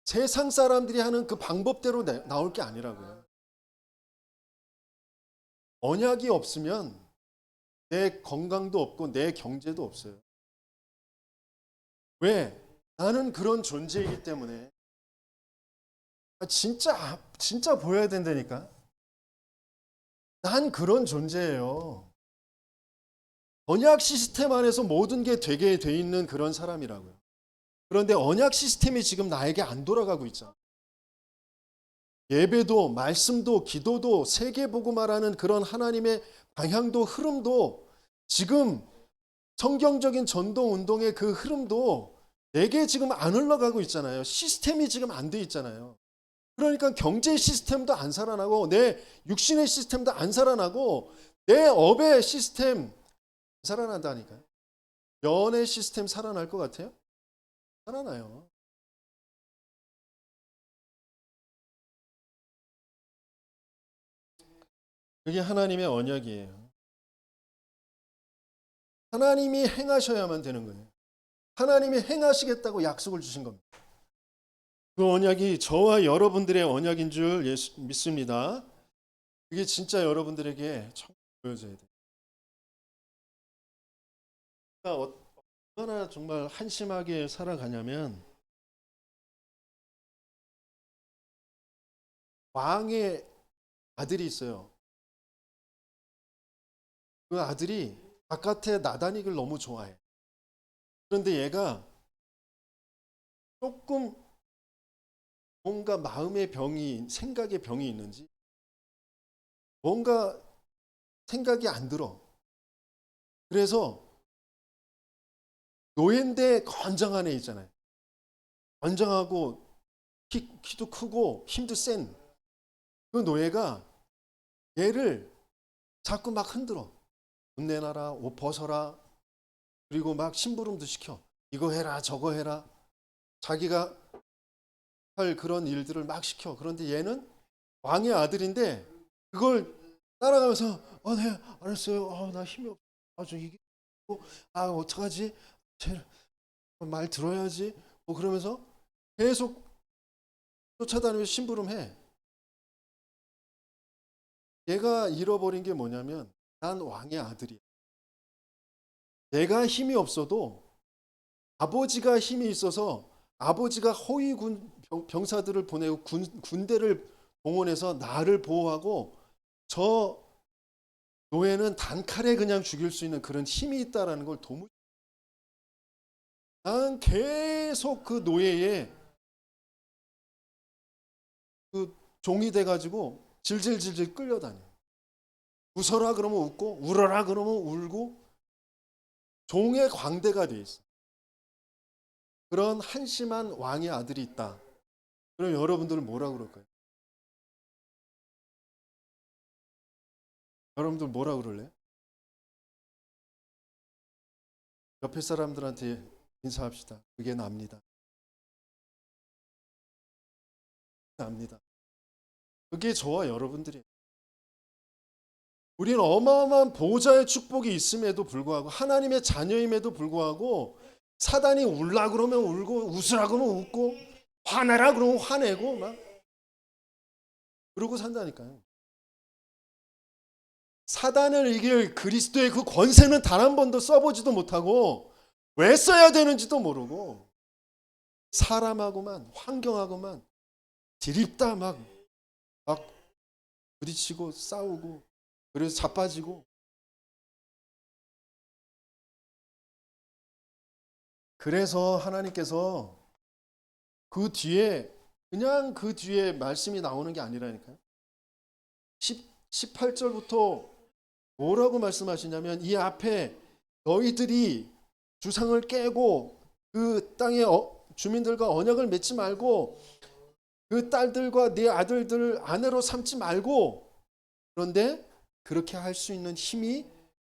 세상 사람들이 하는 그 방법대로 나올 게 아니라고요. 언약이 없으면 내 건강도 없고 내 경제도 없어요. 왜? 나는 그런 존재이기 때문에. 진짜 보여야 된다니까. 난 그런 존재예요. 언약 시스템 안에서 모든 게 되게 돼 있는 그런 사람이라고요. 그런데 언약 시스템이 지금 나에게 안 돌아가고 있잖아. 예배도 말씀도 기도도 세계복음화라는 그런 하나님의 방향도 흐름도 지금 성경적인 전도 운동의 그 흐름도 내게 지금 안 흘러가고 있잖아요. 시스템이 지금 안 돼 있잖아요. 그러니까 경제 시스템도 안 살아나고 내 육신의 시스템도 안 살아나고 내 업의 시스템 안 살아난다니까요. 연애 시스템 살아날 것 같아요? 살아나요. 그게 하나님의 언약이에요. 하나님이 행하셔야만 되는 거예요. 하나님이 행하시겠다고 약속을 주신 겁니다. 그 언약이 저와 여러분들의 언약인 줄 믿습니다. 그게 진짜 여러분들에게 보여져야 돼요. 얼마나 정말 한심하게 살아가냐면 왕의 아들이 있어요. 그 아들이 바깥에 나다니기를 너무 좋아해. 그런데 얘가 조금 뭔가 마음의 병이, 생각의 병이 있는지 뭔가 생각이 안 들어. 그래서 노예인데 건장한 애 있잖아요. 건장하고 키도 크고 힘도 센 그 노예가 얘를 자꾸 막 흔들어. 돈 내놔라, 옷 벗어라. 그리고 막 심부름도 시켜. 이거 해라, 저거 해라. 자기가 할 그런 일들을 막 시켜. 그런데 얘는 왕의 아들인데 그걸 따라가면서 네, 알았어요. 나 힘이 없어. 저 이게 어떡하지? 말 들어야지. 그러면서 계속 쫓아다니면서 심부름해. 얘가 잃어버린 게 뭐냐면 난 왕의 아들이야. 내가 힘이 없어도 아버지가 힘이 있어서 아버지가 허위 병사들을 보내고 군대를 동원해서 나를 보호하고 저 노예는 단칼에 그냥 죽일 수 있는 그런 힘이 있다라는 걸 도무지. 난 계속 그 노예에 그 종이 돼가지고 질질질질 끌려다녀. 웃어라 그러면 웃고 울어라 그러면 울고 종의 광대가 돼 있어. 그런 한심한 왕의 아들이 있다. 그럼 여러분들은 뭐라 그럴까요? 여러분들 뭐라 그럴래? 옆에 사람들한테 인사합시다. 그게 납니다. 납니다. 그게 저와 여러분들이에요. 우리는 어마어마한 보호자의 축복이 있음에도 불구하고 하나님의 자녀임에도 불구하고 사단이 울라 그러면 울고 웃으라 그러면 웃고 화내라 그러면 화내고 막 그러고 산다니까요. 사단을 이길 그리스도의 그 권세는 단 한 번도 써보지도 못하고 왜 써야 되는지도 모르고 사람하고만 환경하고만 드립다 막 부딪히고 싸우고 그래서 자빠지고 그래서 하나님께서 그 뒤에 그냥 그 뒤에 말씀이 나오는 게 아니라니까요. 18절부터 뭐라고 말씀하시냐면 이 앞에 너희들이 주상을 깨고 그 땅의 주민들과 언약을 맺지 말고 그 딸들과 네 아들들을 아내로 삼지 말고 그런데 그렇게 할 수 있는 힘이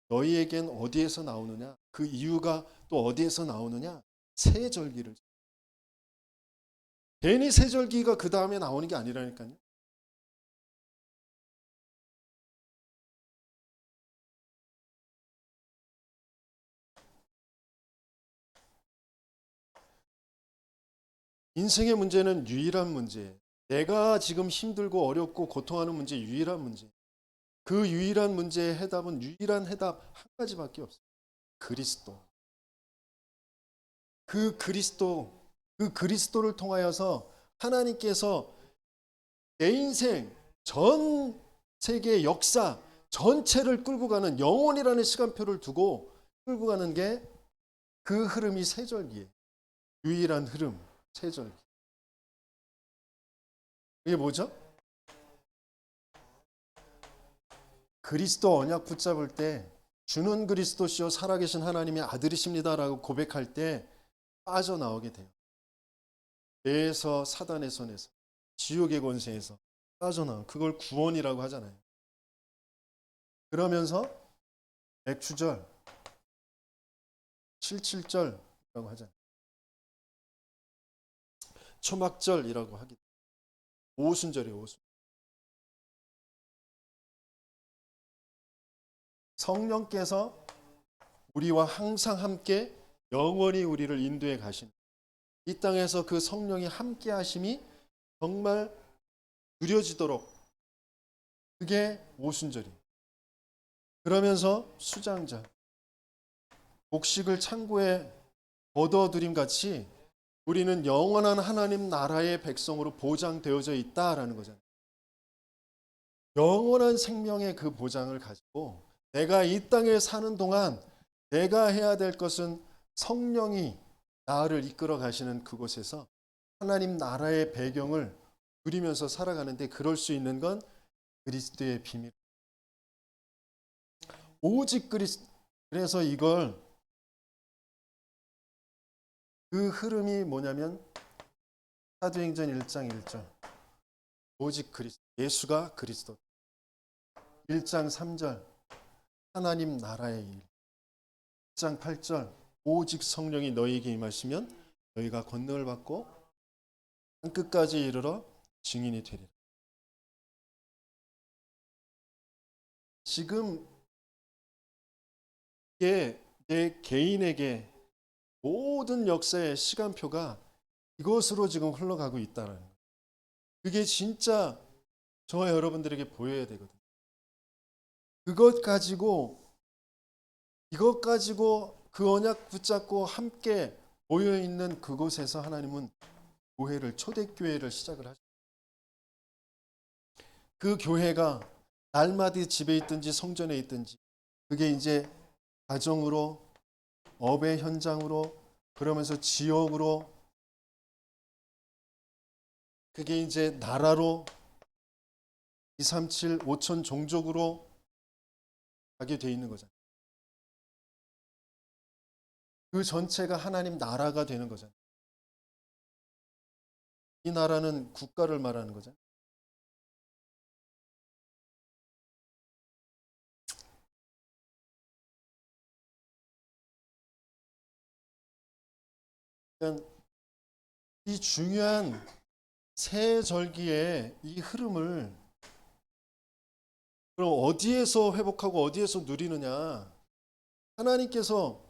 너희에겐 어디에서 나오느냐? 그 이유가 또 어디에서 나오느냐? 세절기를. 괜히 세절기가 그 다음에 나오는 게 아니라니까요. 인생의 문제는 유일한 문제예요. 내가 지금 힘들고 어렵고 고통하는 문제 유일한 문제. 그 유일한 문제의 해답은 유일한 해답 한 가지밖에 없어요. 그리스도. 그 그리스도를 통하여서 하나님께서 내 인생 전 세계 역사 전체를 끌고 가는 영원이라는 시간표를 두고 끌고 가는 게 그 흐름이 세절기예요. 유일한 흐름, 세절기. 이게 뭐죠? 그리스도 언약 붙잡을 때 주는 그리스도시요 살아계신 하나님의 아들이십니다라고 고백할 때 빠져나오게 돼요. 뇌에서 사단의 손에서 지옥의 권세에서 빠져나온 그걸 구원이라고 하잖아요. 그러면서 맥추절 77절이라고 하잖아요. 초막절이라고 하기 오순절이에요. 오순. 성령께서 우리와 항상 함께 영원히 우리를 인도해 가신 이 땅에서 그 성령이 함께 하심이 정말 누려지도록 그게 오순절이에요. 그러면서 수장절 곡식을 창고에 얻어들임 같이 우리는 영원한 하나님 나라의 백성으로 보장되어져 있다라는 거잖아요. 영원한 생명의 그 보장을 가지고 내가 이 땅에 사는 동안 내가 해야 될 것은 성령이 나를 이끌어 가시는 그곳에서 하나님 나라의 배경을 누리면서 살아가는데 그럴 수 있는 건 그리스도의 비밀. 오직 그리스도. 그래서 이걸 그 흐름이 뭐냐면 사도행전 1장 1절 오직 그리스도 예수가 그리스도 1장 3절 하나님 나라의 일 1장 8절 오직 성령이 너희에게 임하시면 너희가 권능을 받고 땅끝까지 이르러 증인이 되리라. 지금 이게 내 개인에게 모든 역사의 시간표가 이것으로 지금 흘러가고 있다는 거예요. 그게 진짜 저와 여러분들에게 보여야 되거든요. 이것 가지고 그 언약 붙잡고 함께 모여 있는 그곳에서 하나님은 교회를 초대교회를 시작을 하셨어요. 그 교회가 날마다 집에 있든지 성전에 있든지 그게 이제 가정으로 업의 현장으로 그러면서 지역으로 그게 이제 나라로 237, 5천 종족으로 가게 돼 있는 거잖아요. 그 전체가 하나님 나라가 되는 거잖아요. 이 나라는 국가를 말하는 거잖아요. 그러니까 이 중요한 새 절기의 이 흐름을 그럼 어디에서 회복하고 어디에서 누리느냐? 하나님께서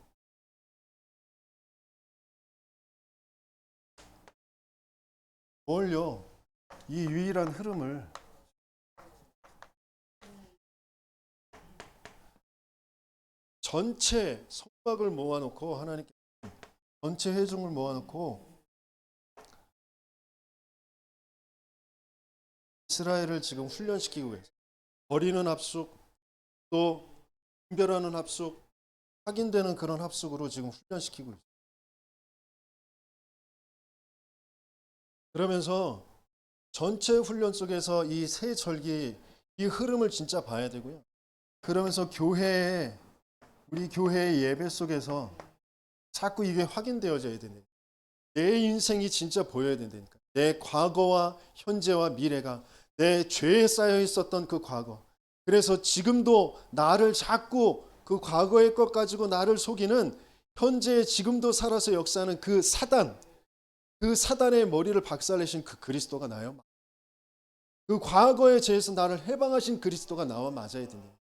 뭘요? 이 유일한 흐름을 전체 성막을 모아놓고 하나님께 전체 회중을 모아놓고 이스라엘을 지금 훈련시키고 계세요. 버리는 합숙 또 분별하는 합숙 확인되는 그런 합숙으로 지금 훈련시키고 있어요. 그러면서 전체 훈련 속에서 이 새 절기 이 흐름을 진짜 봐야 되고요. 그러면서 우리 교회의 예배 속에서 자꾸 이게 확인되어져야 되는 내 인생이 진짜 보여야 된다니까. 내 과거와 현재와 미래가 내 죄에 쌓여 있었던 그 과거. 그래서 지금도 나를 자꾸 그 과거의 것 가지고 나를 속이는 현재에 지금도 살아서 역사하는 그 사단의 머리를 박살내신 그 그리스도가 나요. 그 과거의 죄에서 나를 해방하신 그리스도가 나와 맞아야 됩니다.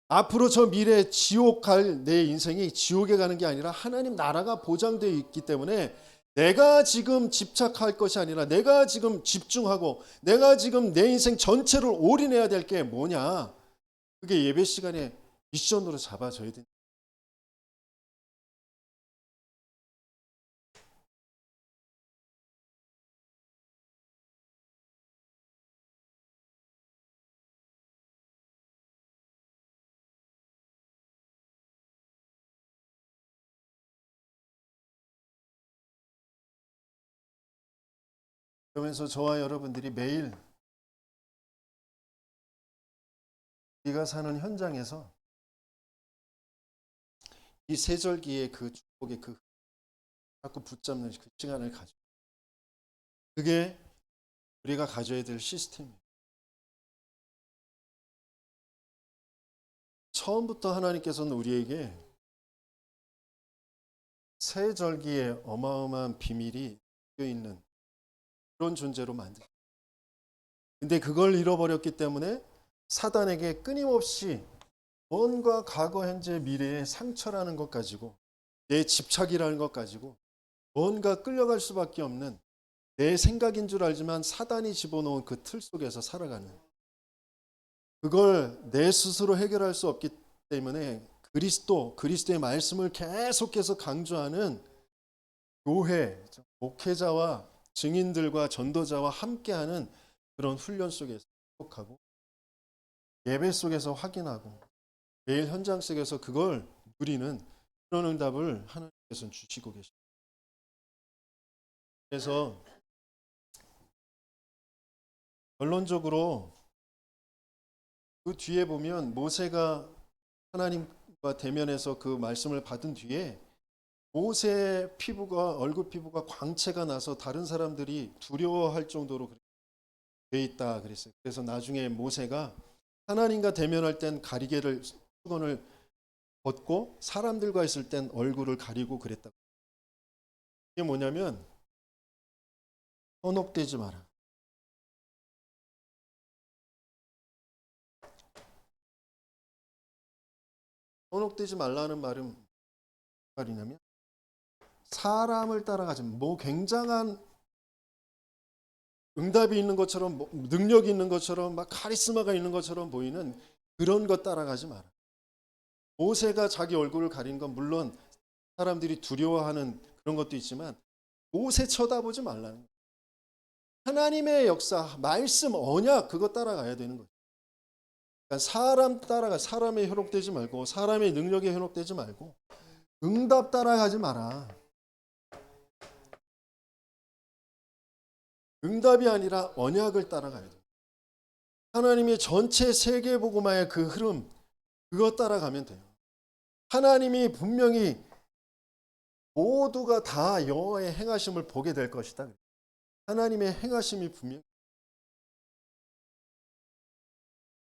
앞으로 저 미래 지옥 갈 내 인생이 지옥에 가는 게 아니라 하나님 나라가 보장되어 있기 때문에 내가 지금 집착할 것이 아니라 내가 지금 집중하고 내가 지금 내 인생 전체를 올인해야 될 게 뭐냐? 그게 예배 시간에 미션으로 잡아줘야 됩니다. 그러면서 저와 여러분들이 매일 우리가 사는 현장에서 이 세절기의 그 축복의 그 자꾸 붙잡는 그 시간을 가져. 그게 우리가 가져야 될 시스템이에요. 처음부터 하나님께서는 우리에게 세절기에 어마어마한 비밀이 껴 있는 그런 존재로 만드셨어요. 근데 그걸 잃어버렸기 때문에 사단에게 끊임없이 뭔가 과거, 현재, 미래의 상처라는 것 가지고 내 집착이라는 것 가지고 뭔가 끌려갈 수밖에 없는 내 생각인 줄 알지만 사단이 집어넣은 그 틀 속에서 살아가는 그걸 내 스스로 해결할 수 없기 때문에 그리스도의 말씀을 계속해서 강조하는 교회, 목회자와 증인들과 전도자와 함께하는 그런 훈련 속에서 회복하고 예배 속에서 확인하고 매일 현장 속에서 그걸 누리는 그런 응답을 하나님께서는 주시고 계십니다. 그래서 결론적으로 그 뒤에 보면 모세가 하나님과 대면해서 그 말씀을 받은 뒤에 모세의 얼굴 피부가 광채가 나서 다른 사람들이 두려워할 정도로 돼 있다 그랬어요. 그래서 나중에 모세가 하나님과 대면할 땐 수건을 벗고 사람들과 있을 땐 얼굴을 가리고 그랬다. 이게 뭐냐면 현혹되지 마라. 현혹되지 말라는 말은 말이냐면 사람을 따라가지 뭐 굉장한 응답이 있는 것처럼 능력이 있는 것처럼 막 카리스마가 있는 것처럼 보이는 그런 것 따라가지 마라. 모세가 자기 얼굴을 가린 건 물론 사람들이 두려워하는 그런 것도 있지만 옷에 쳐다보지 말라는 거예요. 하나님의 역사, 말씀, 언약 그거 따라가야 되는 거예요. 그러니까 사람에 현혹되지 말고 사람의 능력에 현혹되지 말고 응답 따라가지 마라. 응답이 아니라 언약을 따라가야 돼요. 하나님의 전체 세계복음화의 그 흐름 그거 따라가면 돼요. 하나님이 분명히 모두가 다 여호와의 행하심을 보게 될 것이다. 하나님의 행하심이 분명히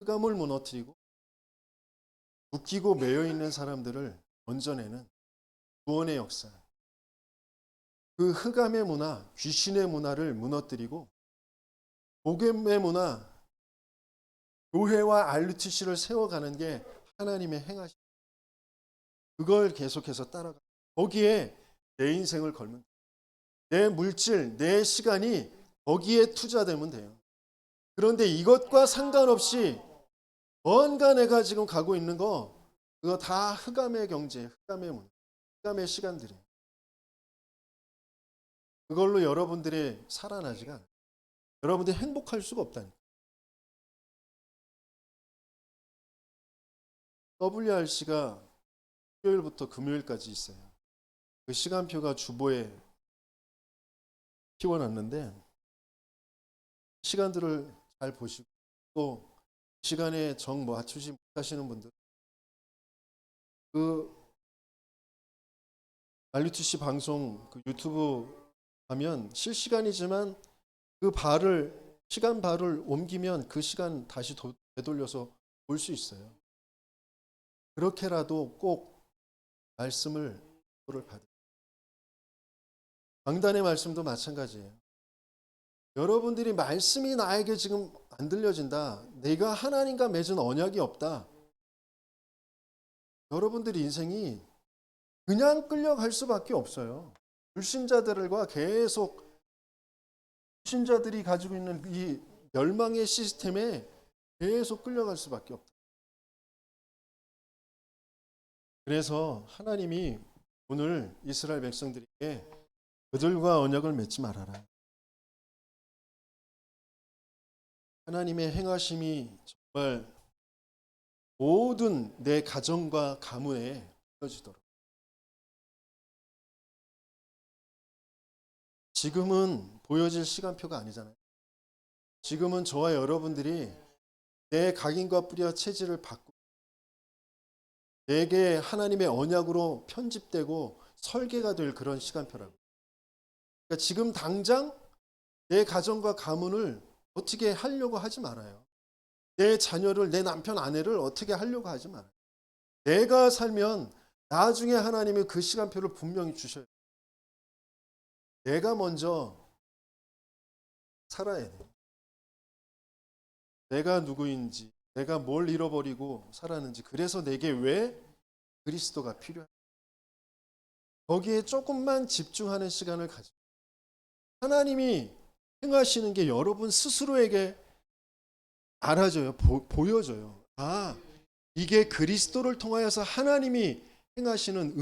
흑암을 무너뜨리고 묶이고 매여 있는 사람들을 건져내는 구원의 역사. 그 흑암의 문화, 귀신의 문화를 무너뜨리고 복음의 문화, 교회와 RUTC를 세워가는 게 하나님의 행하심. 그걸 계속해서 따라가. 거기에 내 인생을 걸면 돼요. 내 물질, 내 시간이 거기에 투자되면 돼요. 그런데 이것과 상관없이 뭔가 내가 지금 가고 있는 거 그거 다 흑암의 경제, 흑암의 문화, 흑암의 시간들이에요. 그걸로 여러분들이 살아나지가 않아요. 여러분들이 행복할 수가 없다니까. WRC가 수요일부터 금요일까지 있어요. 그 시간표가 주보에 띄워놨는데 시간들을 잘 보시고 또 시간에 정 맞추지 못하시는 분들 그 RUTC 방송 그 유튜브 하면 실시간이지만 그 시간 바를 옮기면 그 시간 다시 되돌려서 볼 수 있어요. 그렇게라도 꼭 말씀을 받으세요. 강단의 말씀도 마찬가지예요. 여러분들이 말씀이 나에게 지금 안 들려진다. 내가 하나님과 맺은 언약이 없다. 여러분들의 인생이 그냥 끌려갈 수밖에 없어요. 불신자들과 계속 불신자들이 가지고 있는 이 멸망의 시스템에 계속 끌려갈 수밖에 없다. 그래서 하나님이 오늘 이스라엘 백성들에게 그들과 언약을 맺지 말아라. 하나님의 행하심이 정말 모든 내 가정과 가문에 이어지도록. 지금은 보여질 시간표가 아니잖아요. 지금은 저와 여러분들이 내 각인과 뿌리와 체질을 바꾸고 내게 하나님의 언약으로 편집되고 설계가 될 그런 시간표라고. 그러니까 지금 당장 내 가정과 가문을 어떻게 하려고 하지 말아요. 내 자녀를, 내 남편, 아내를 어떻게 하려고 하지 말아요. 내가 살면 나중에 하나님이 그 시간표를 분명히 주셔요. 내가 먼저 살아야 돼요. 내가 누구인지, 내가 뭘 잃어버리고 살았는지, 그래서 내게 왜 그리스도가 필요한지 거기에 조금만 집중하는 시간을 가지고 하나님이 행하시는 게 여러분 스스로에게 알아져요. 보여져요. 아, 이게 그리스도를 통하여서 하나님이 행하시는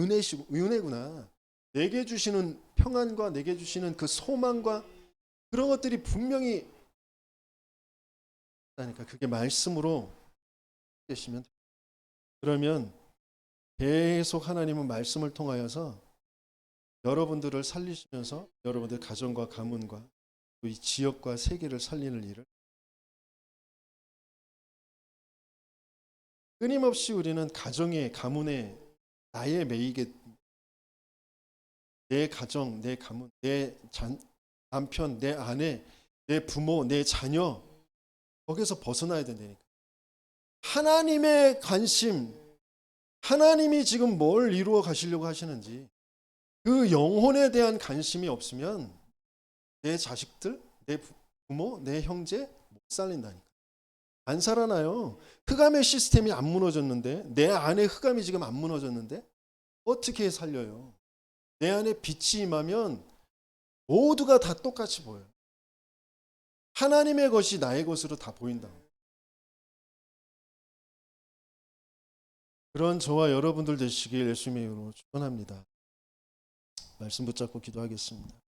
은혜구나. 내게 주시는 평안과 내게 주시는 그 소망과 그런 것들이 분명히 있다니까. 그게 말씀으로 되시면 돼요. 그러면 계속 하나님은 말씀을 통하여서 여러분들을 살리시면서 여러분들 가정과 가문과 또 이 지역과 세계를 살리는 일을 끊임없이 우리는 가정에 가문에 나에 매이게 내 가정, 내 가문, 내 남편, 내 아내, 내 부모, 내 자녀 거기서 벗어나야 된다니까. 하나님의 관심, 하나님이 지금 뭘 이루어 가시려고 하시는지 그 영혼에 대한 관심이 없으면 내 자식들, 내 부모, 내 형제 못 살린다니까. 안 살아나요. 흑암의 시스템이 안 무너졌는데 내 안에 흑암이 지금 안 무너졌는데 어떻게 살려요? 내 안에 빛이 임하면 모두가 다 똑같이 보여요. 하나님의 것이 나의 것으로 다 보인다. 그런 저와 여러분들 되시길 예수님의 이름으로 축원합니다. 말씀 붙잡고 기도하겠습니다.